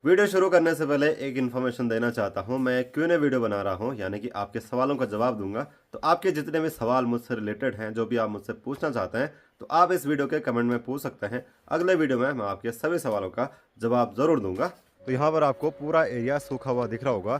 Video शुरू करने से पहले एक इन्फॉर्मेशन देना चाहता हूं। मैं क्यों वीडियो बना रहा हूं, यानी कि आपके सवालों का जवाब दूंगा। तो आपके जितने भी सवाल मुझसे रिलेटेड हैं, जो भी आप मुझसे पूछना चाहते हैं, तो आप इस वीडियो के कमेंट में पूछ सकते हैं। अगले वीडियो में मैं आपके सभी सवालों का जवाब जरूर दूंगा। तो यहाँ पर आपको पूरा एरिया सूखा हुआ दिख रहा होगा।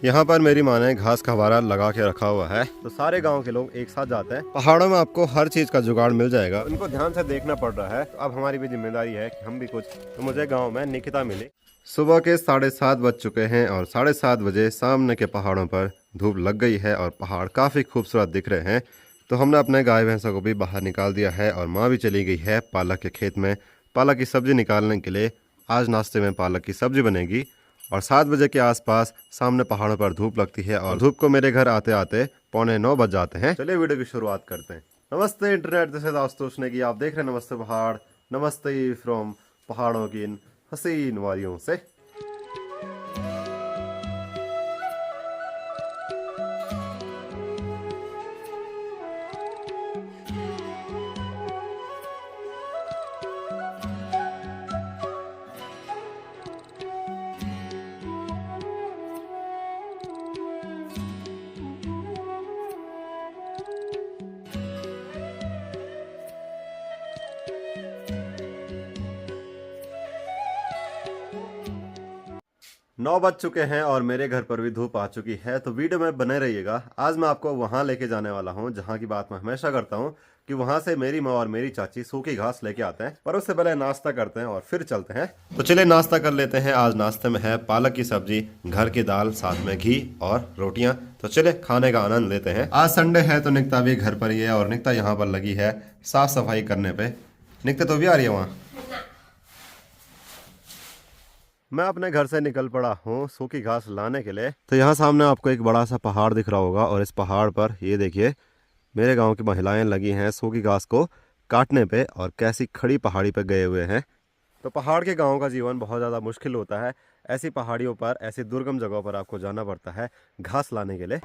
यहाँ पर मेरी माँ ने घास का फव्वारा लगा के रखा हुआ है, तो सारे गांव के लोग एक साथ जाते हैं। पहाड़ों में आपको हर चीज का जुगाड़ मिल जाएगा, उनको ध्यान से देखना पड़ रहा है। तो अब हमारी भी जिम्मेदारी है कि हम भी कुछ। तो मुझे गाँव में निकिता मिली। सुबह के 7:30 बज चुके हैं और 7:30 बजे सामने के पहाड़ों पर धूप लग गई है और पहाड़ काफ़ी खूबसूरत दिख रहे हैं। तो हमने अपने गाय भैंसों को भी बाहर निकाल दिया है और माँ भी चली गई है पालक के खेत में पालक की सब्ज़ी निकालने के लिए। आज नाश्ते में पालक की सब्ज़ी बनेगी। और 7 बजे के आसपास सामने पहाड़ों पर धूप लगती है और धूप को मेरे घर आते आते 8:45 बज जाते हैं। चलिए वीडियो की शुरुआत करते हैं। नमस्ते internet, this is Ashutosh Negi. आप देख रहे हैं नमस्ते पहाड़। नमस्ते फ्रॉम पहाड़ों की इन हसीन वादियों से। 9 बज चुके हैं और मेरे घर पर भी धूप आ चुकी है। तो वीडियो में बने रहिएगा। आज मैं आपको वहां लेके जाने वाला हूं जहां की बात मैं हमेशा करता हूं कि वहां से मेरी माँ और मेरी चाची सूखी घास लेके आते हैं। पर उससे पहले नाश्ता करते हैं और फिर चलते हैं। तो चलिए नाश्ता कर लेते हैं। आज नाश्ते में है पालक की सब्जी, घर की दाल, साथ में घी और रोटियां। तो चले खाने का आनंद लेते हैं। आज संडे है तो निकिता भी घर पर ही है और निकिता यहाँ पर लगी है साफ सफाई करने पे। निकिता तो भी आ रही है वहाँ। मैं अपने घर से निकल पड़ा हूँ सूखी घास लाने के लिए। तो यहाँ सामने आपको एक बड़ा सा पहाड़ दिख रहा होगा और इस पहाड़ पर ये देखिए मेरे गांव की महिलाएं लगी हैं सूखी घास को काटने पे और कैसी खड़ी पहाड़ी पे गए हुए हैं। तो पहाड़ के गांव का जीवन बहुत ज़्यादा मुश्किल होता है। ऐसी पहाड़ियों पर, ऐसी दुर्गम जगहों पर आपको जाना पड़ता है घास लाने के लिए।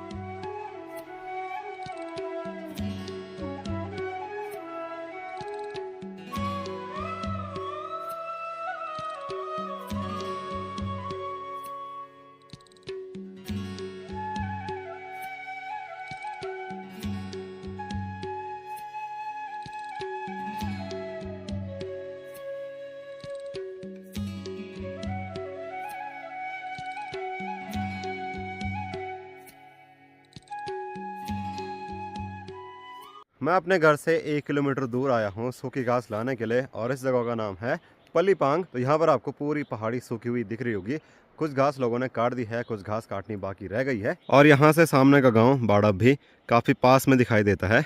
मैं अपने घर से 1 किलोमीटर दूर आया हूँ सूखी घास लाने के लिए और इस जगह का नाम है पलीपांग। तो यहाँ पर आपको पूरी पहाड़ी सूखी हुई दिख रही होगी। कुछ घास लोगों ने काट दी है, कुछ घास काटनी बाकी रह गई है। और यहाँ से सामने का गांव बाड़ा भी काफ़ी पास में दिखाई देता है,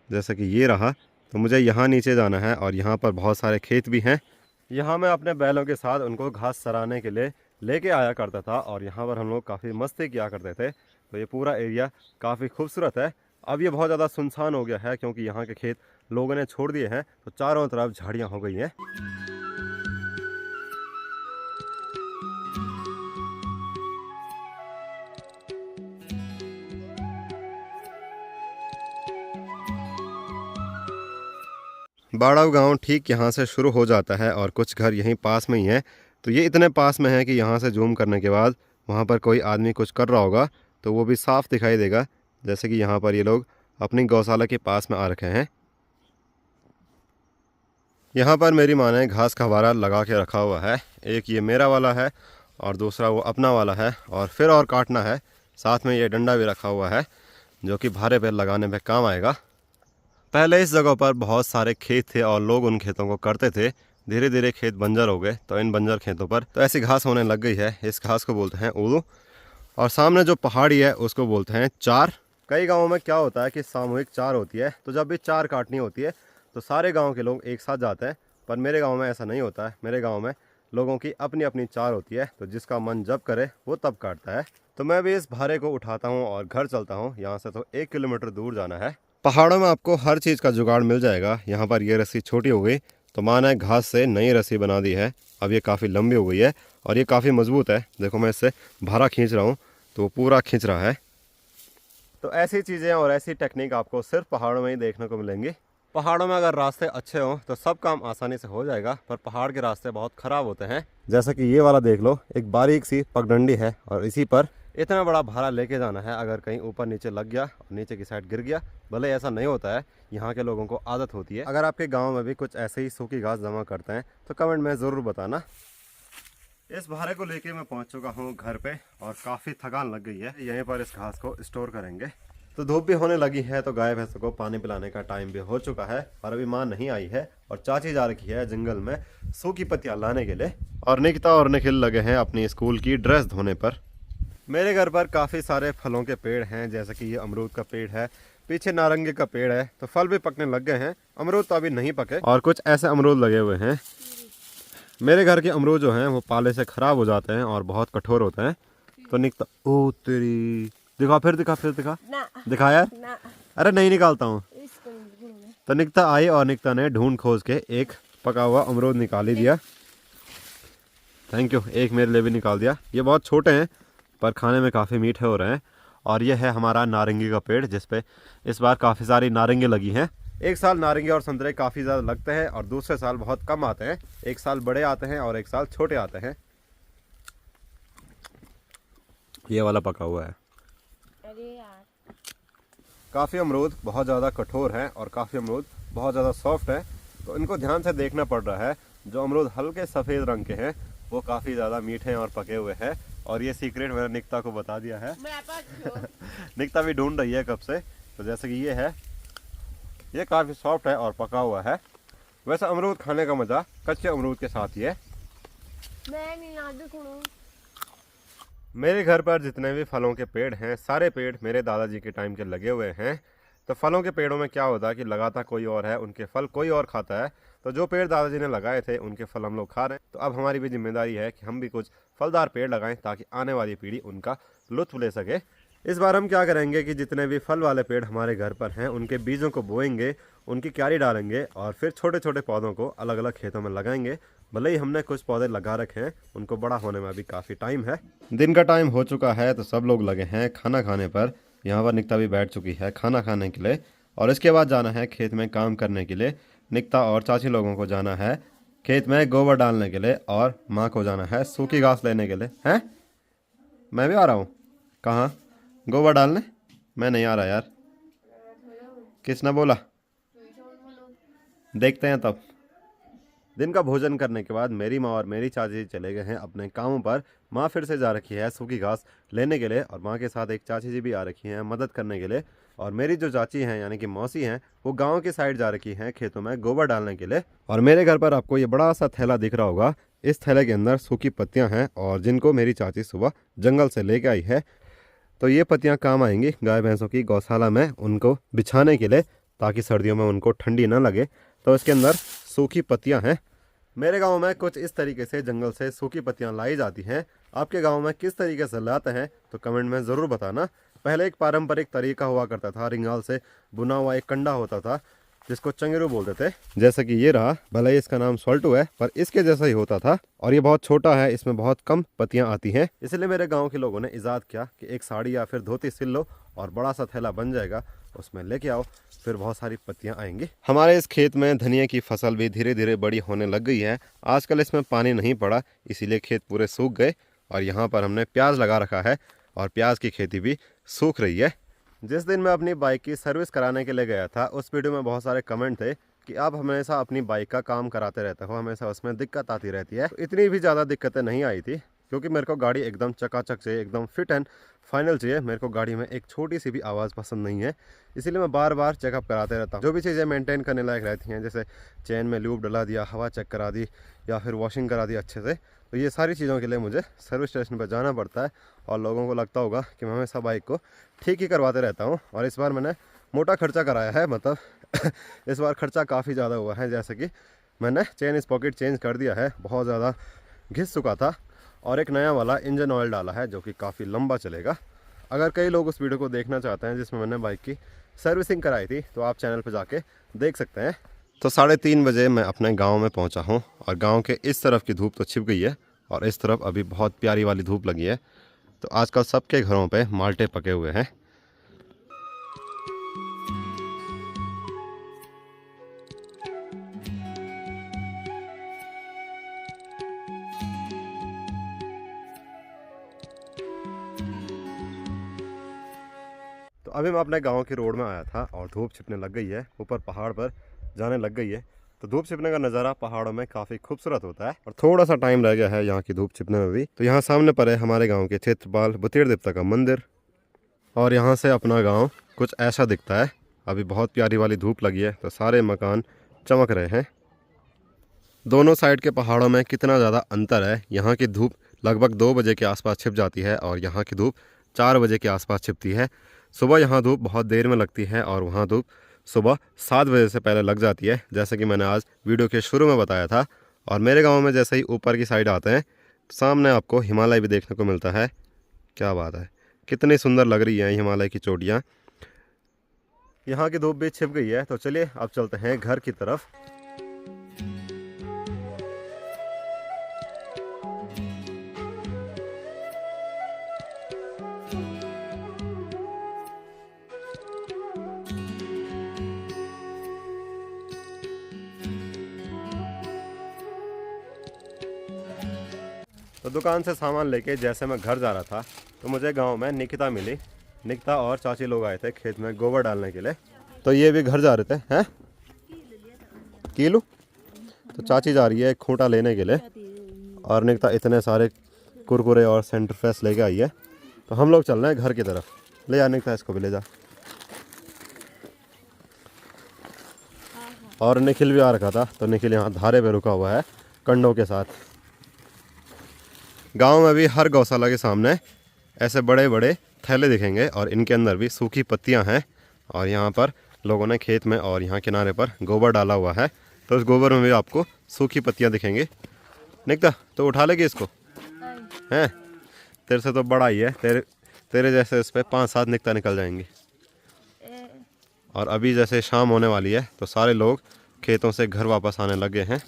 जैसे कि ये रहा। तो मुझे यहाँ नीचे जाना है और यहाँ पर बहुत सारे खेत भी हैं। यहाँ मैं अपने बैलों के साथ उनको घास चराने के लिए लेके आया करता था और यहाँ पर हम लोग काफ़ी मस्ती किया करते थे। तो ये पूरा एरिया काफ़ी खूबसूरत है। अब ये बहुत ज़्यादा सुनसान हो गया है क्योंकि यहाँ के खेत लोगों ने छोड़ दिए हैं, तो चारों तरफ झाड़ियाँ हो गई हैं। बाड़ाव गांव ठीक यहाँ से शुरू हो जाता है और कुछ घर यहीं पास में ही हैं। तो ये इतने पास में है कि यहाँ से जूम करने के बाद वहाँ पर कोई आदमी कुछ कर रहा होगा तो वो भी साफ दिखाई देगा। जैसे कि यहाँ पर ये लोग अपनी गौशाला के पास में आ रखे हैं। यहाँ पर मेरी माँ ने घास का फव्वारा लगा के रखा हुआ है। एक ये मेरा वाला है और दूसरा वो अपना वाला है और फिर और काटना है। साथ में ये डंडा भी रखा हुआ है जो कि भारे पे लगाने पे काम आएगा। पहले इस जगह पर बहुत सारे खेत थे और लोग उन खेतों को करते थे। धीरे धीरे खेत बंजर हो गए, तो इन बंजर खेतों पर तो ऐसी घास होने लग गई है। इस घास को बोलते हैं उड़ू और सामने जो पहाड़ी है उसको बोलते हैं चार। कई गाँवों में क्या होता है कि सामूहिक चार होती है, तो जब भी चार काटनी होती है तो सारे गाँव के लोग एक साथ जाते हैं। पर मेरे गाँव में ऐसा नहीं होता है। मेरे गाँव में लोगों की अपनी अपनी चार होती है, तो जिसका मन जब करे वो तब काटता है। तो मैं भी इस भारे को उठाता हूँ और घर चलता हूँ। यहाँ से तो 1 किलोमीटर दूर जाना है। पहाड़ों में आपको हर चीज़ का जुगाड़ मिल जाएगा। यहाँ पर ये रस्सी छोटी हो गई तो माँ ने घास से नई रस्सी बना दी है। अब ये काफ़ी लंबी हो गई है और ये काफ़ी मजबूत है। देखो मैं इससे भारा खींच रहा हूँ तो वो पूरा खींच रहा है। तो ऐसी चीज़ें और ऐसी टेक्निक आपको सिर्फ पहाड़ों में ही देखने को मिलेंगी। पहाड़ों में अगर रास्ते अच्छे हों तो सब काम आसानी से हो जाएगा, पर पहाड़ के रास्ते बहुत ख़राब होते हैं। जैसा कि ये वाला देख लो, एक बारीक सी पगडंडी है और इसी पर इतना बड़ा भारा लेके जाना है। अगर कहीं ऊपर नीचे लग गया और नीचे की साइड गिर गया, भले ऐसा नहीं होता है, यहाँ के लोगों को आदत होती है। अगर आपके गाँव में भी कुछ ऐसे ही सूखी घास जमा करते हैं तो कमेंट में ज़रूर बताना। इस भारे को लेके मैं पहुँच चुका हूँ घर पे और काफ़ी थकान लग गई है। यहीं पर इस घास को स्टोर करेंगे। तो धूप भी होने लगी है तो गाय भैंसों को पानी पिलाने का टाइम भी हो चुका है, और अभी माँ नहीं आई है और चाची जा रखी है जंगल में सूखी पत्तियां लाने के लिए। और निकिता और निखिल लगे हैं अपनी स्कूल की ड्रेस धोने पर। मेरे घर पर काफ़ी सारे फलों के पेड़ हैं, जैसे कि ये अमरूद का पेड़ है, पीछे नारंगी का पेड़ है, तो फल भी पकने लग गए हैं। अमरूद तो अभी नहीं पके और कुछ ऐसे अमरूद लगे हुए हैं। मेरे घर के अमरूद जो हैं वो पाले से ख़राब हो जाते हैं और बहुत कठोर होते हैं। तो निकिता, ओ तेरी, दिखा फिर दिखा दिखा यार। अरे नहीं निकालता हूँ। तो निकिता आई और निकिता ने ढूंढ खोज के एक पका हुआ अमरूद निकाल ही दिया। थैंक यू, एक मेरे लिए भी निकाल दिया। ये बहुत छोटे हैं पर खाने में काफ़ी मीठे हो रहे हैं। और ये है हमारा नारंगी का पेड़, जिस पे इस बार काफ़ी सारी नारंगी लगी हैं। एक साल नारंगी और संतरे काफ़ी ज़्यादा लगते हैं और दूसरे साल बहुत कम आते हैं। एक साल बड़े आते हैं और एक साल छोटे आते हैं। ये वाला पका हुआ है। काफ़ी अमरूद बहुत ज़्यादा कठोर हैं और काफ़ी अमरूद बहुत ज़्यादा सॉफ्ट है, तो इनको ध्यान से देखना पड़ रहा है। जो अमरूद हल्के सफ़ेद रंग के हैं वो काफ़ी ज़्यादा मीठे और पके हुए हैं। और ये सीक्रेट मैंने निकिता को बता दिया है। निकिता भी ढूंढ रही है कब से। तो जैसे कि ये है, ये काफ़ी सॉफ्ट है और पका हुआ है। वैसे अमरूद खाने का मज़ा कच्चे अमरूद के साथ ही है। मेरे घर पर जितने भी फलों के पेड़ हैं, सारे पेड़ मेरे दादाजी के टाइम के लगे हुए हैं। तो फलों के पेड़ों में क्या होता है कि लगाता कोई और है, उनके फल कोई और खाता है। तो जो पेड़ दादाजी ने लगाए थे उनके फल हम लोग खा रहे हैं। तो अब हमारी भी जिम्मेदारी है कि हम भी कुछ फलदार पेड़ लगाएं ताकि आने वाली पीढ़ी उनका लुत्फ ले सके। इस बार हम क्या करेंगे कि जितने भी फल वाले पेड़ हमारे घर पर हैं उनके बीजों को बोएंगे, उनकी क्यारी डालेंगे और फिर छोटे छोटे पौधों को अलग अलग खेतों में लगाएंगे। भले ही हमने कुछ पौधे लगा रखे हैं, उनको बड़ा होने में अभी काफ़ी टाइम है। दिन का टाइम हो चुका है तो सब लोग लगे हैं खाना खाने पर। यहाँ पर निकिता भी बैठ चुकी है खाना खाने के लिए, और इसके बाद जाना है खेत में काम करने के लिए। निकिता और चाची लोगों को जाना है खेत में गोबर डालने के लिए, और माँ को जाना है सूखी घास लेने के लिए। हैं, मैं भी आ रहा हूँ। कहाँ गोबर डालने? मैं नहीं आ रहा यार। किसने बोला? देखते हैं तब। दिन का भोजन करने के बाद मेरी माँ और मेरी चाची चले गए हैं अपने कामों पर। माँ फिर से जा रखी है सूखी घास लेने के लिए, और माँ के साथ एक चाची जी भी आ रखी हैं मदद करने के लिए। और मेरी जो चाची हैं यानी कि मौसी हैं, वो गांव की साइड जा रखी हैं खेतों में गोबर डालने के लिए। और मेरे घर पर आपको ये बड़ा सा थैला दिख रहा होगा। इस थैले के अंदर सूखी पत्तियाँ हैं और जिनको मेरी चाची सुबह जंगल से लेके आई है। तो ये पत्तियाँ काम आएंगी गाय भैंसों की गौशाला में उनको बिछाने के लिए, ताकि सर्दियों में उनको ठंडी ना लगे। तो इसके अंदर सूखी पत्तियाँ हैं। मेरे गांव में कुछ इस तरीके से जंगल से सूखी पत्तियां लाई जाती हैं। आपके गांव में किस तरीके से लाते हैं तो कमेंट में ज़रूर बताना। पहले एक पारंपरिक तरीका हुआ करता था, रिंगाल से बुना हुआ एक कंडा होता था जिसको चंगेरू बोलते थे। जैसे कि ये रहा, भले ही इसका नाम सॉल्टू है पर इसके जैसा ही होता था, और ये बहुत छोटा है, इसमें बहुत कम पत्तियां आती हैं। इसलिए मेरे गांव के लोगों ने इजाद किया कि एक साड़ी या फिर धोती सिल लो और बड़ा सा थैला बन जाएगा, उसमें लेके आओ, फिर बहुत सारी पत्तियां आएंगी। हमारे इस खेत में धनिया की फसल भी धीरे धीरे बड़ी होने लग गई है। आजकल इसमें पानी नहीं पड़ा, इसीलिए खेत पूरे सूख गए। और यहाँ पर हमने प्याज लगा रखा है और प्याज की खेती भी सूख रही है। जिस दिन मैं अपनी बाइक की सर्विस कराने के लिए गया था, उस वीडियो में बहुत सारे कमेंट थे कि आप हमेशा अपनी बाइक का काम कराते रहते हो, हमेशा उसमें दिक्कत आती रहती है। तो इतनी भी ज़्यादा दिक्कतें नहीं आई थी, क्योंकि मेरे को गाड़ी एकदम चकाचक चाहिए, एकदम फिट एंड फाइनल चाहिए। मेरे को गाड़ी में एक छोटी सी भी आवाज़ पसंद नहीं है, इसीलिए मैं बार बार चेकअप कराते रहता हूँ। जो भी चीज़ें मेंटेन करने लायक रहती हैं, जैसे चेन में लूब डला दिया, हवा चेक करा दी, या फिर वॉशिंग करा दी अच्छे से, तो ये सारी चीज़ों के लिए मुझे सर्विस स्टेशन पर जाना पड़ता है। और लोगों को लगता होगा कि मैं हमेशा बाइक को ठीक ही करवाते रहता हूँ। और इस बार मैंने मोटा खर्चा कराया है, मतलब इस बार खर्चा काफ़ी ज़्यादा हुआ है। जैसे कि मैंने चेन स्पॉकेट चेंज कर दिया है, बहुत ज़्यादा घिस चुका था, और एक नया वाला इंजन ऑयल डाला है जो कि काफ़ी लंबा चलेगा। अगर कई लोग उस वीडियो को देखना चाहते हैं जिसमें मैंने बाइक की सर्विसिंग कराई थी, तो आप चैनल पर जाके देख सकते हैं। तो 3:30 बजे मैं अपने गांव में पहुंचा हूं, और गांव के इस तरफ की धूप तो छिप गई है और इस तरफ अभी बहुत प्यारी वाली धूप लगी है। तो आजकल सबके घरों पे माल्टे पके हुए हैं। अभी मैं अपने गांव की रोड में आया था और धूप छिपने लग गई है, ऊपर पहाड़ पर जाने लग गई है। तो धूप छिपने का नज़ारा पहाड़ों में काफ़ी खूबसूरत होता है और थोड़ा सा टाइम रह गया है यहाँ की धूप छिपने में भी। तो यहाँ सामने पर है हमारे गाँव के क्षेत्रपाल बुतेड़ देवता का मंदिर और यहाँ से अपना गाँव कुछ ऐसा दिखता है। अभी बहुत प्यारी वाली धूप लगी है तो सारे मकान चमक रहे हैं। दोनों साइड के पहाड़ों में कितना ज़्यादा अंतर है। यहाँ की धूप लगभग 2 बजे के आसपास छिप जाती है और यहाँ की धूप 4 बजे के आसपास छिपती है। सुबह यहाँ धूप बहुत देर में लगती है और वहाँ धूप सुबह 7 बजे से पहले लग जाती है, जैसे कि मैंने आज वीडियो के शुरू में बताया था। और मेरे गाँव में जैसे ही ऊपर की साइड आते हैं तो सामने आपको हिमालय भी देखने को मिलता है। क्या बात है, कितनी सुंदर लग रही है हिमालय की चोटियाँ। यहाँ की धूप भी छिप गई है तो चलिए अब चलते हैं घर की तरफ। तो दुकान से सामान लेके जैसे मैं घर जा रहा था तो मुझे गांव में निकिता मिली। निकिता और चाची लोग आए थे खेत में गोबर डालने के लिए। तो ये भी घर जा रहे थे। हैं कीलू? तो चाची जा रही है एक खूंटा लेने के लिए और निकिता इतने सारे कुरकुरे और सेंटर फ्रेश लेके आई है। तो हम लोग चल रहे हैं घर की तरफ। ले जा निकिता, इसको भी ले जा। और निखिल भी आ रखा था तो निखिल यहाँ धारे पे रुका हुआ है कंडों के साथ। गांव में भी हर गौशाला के सामने ऐसे बड़े बड़े थैले दिखेंगे और इनके अंदर भी सूखी पत्तियां हैं। और यहाँ पर लोगों ने खेत में और यहाँ किनारे पर गोबर डाला हुआ है तो इस गोबर में भी आपको सूखी पत्तियां दिखेंगी। निकता तो उठा लेगी इसको? हैं तेरे से तो बड़ा ही है, तेरे जैसे इस पर 5-7 निकता निकल जाएंगी। और अभी जैसे शाम होने वाली है तो सारे लोग खेतों से घर वापस आने लगे हैं।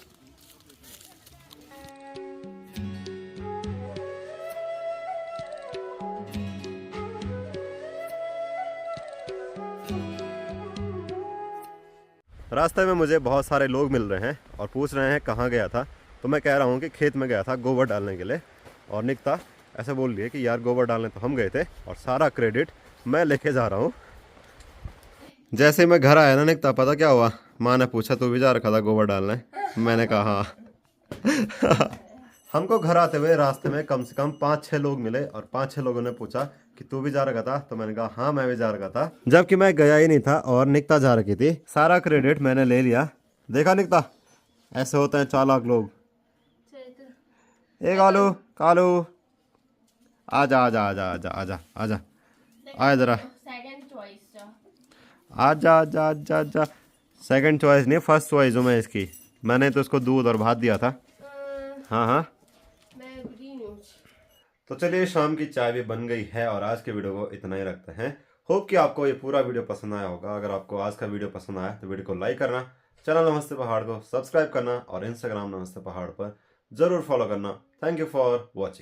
रास्ते में मुझे बहुत सारे लोग मिल रहे हैं और पूछ रहे हैं कहाँ गया था। तो मैं कह रहा हूँ कि खेत में गया था गोबर डालने के लिए। और निकिता ऐसे बोल रही है कि यार गोबर डालने तो हम गए थे और सारा क्रेडिट मैं लेके जा रहा हूँ। जैसे मैं घर आया ना निकिता, पता क्या हुआ? माँ ने पूछा तू भी जा रखा था गोबर डालने? मैंने कहा हाँ। हमको घर आते हुए रास्ते में कम से कम 5-6 लोग मिले और 5-6 लोगों ने पूछा कि तू भी जा रखा था? तो मैंने कहा हाँ मैं भी जा रखा था, जबकि मैं गया ही नहीं था और निकिता जा रखी थी। सारा क्रेडिट मैंने ले लिया। देखा निकिता, ऐसे होते हैं चालाक लोग। ए कालू, कालू आजा आजा आजा आजा आजा आजा आया जरा, आजा आजा आजा आजा। सेकंड चॉइस नहीं, फर्स्ट चॉइस हूँ मैं इसकी। मैंने तो इसको दूध और भात दिया था। हाँ हाँ। तो चलिए शाम की चाय भी बन गई है और आज के वीडियो को इतना ही रखते हैं। होप कि आपको ये पूरा वीडियो पसंद आया होगा। अगर आपको आज का वीडियो पसंद आया तो वीडियो को लाइक करना, चैनल नमस्ते पहाड़ को सब्सक्राइब करना और इंस्टाग्राम नमस्ते पहाड़ पर जरूर फॉलो करना। Thank you for watching.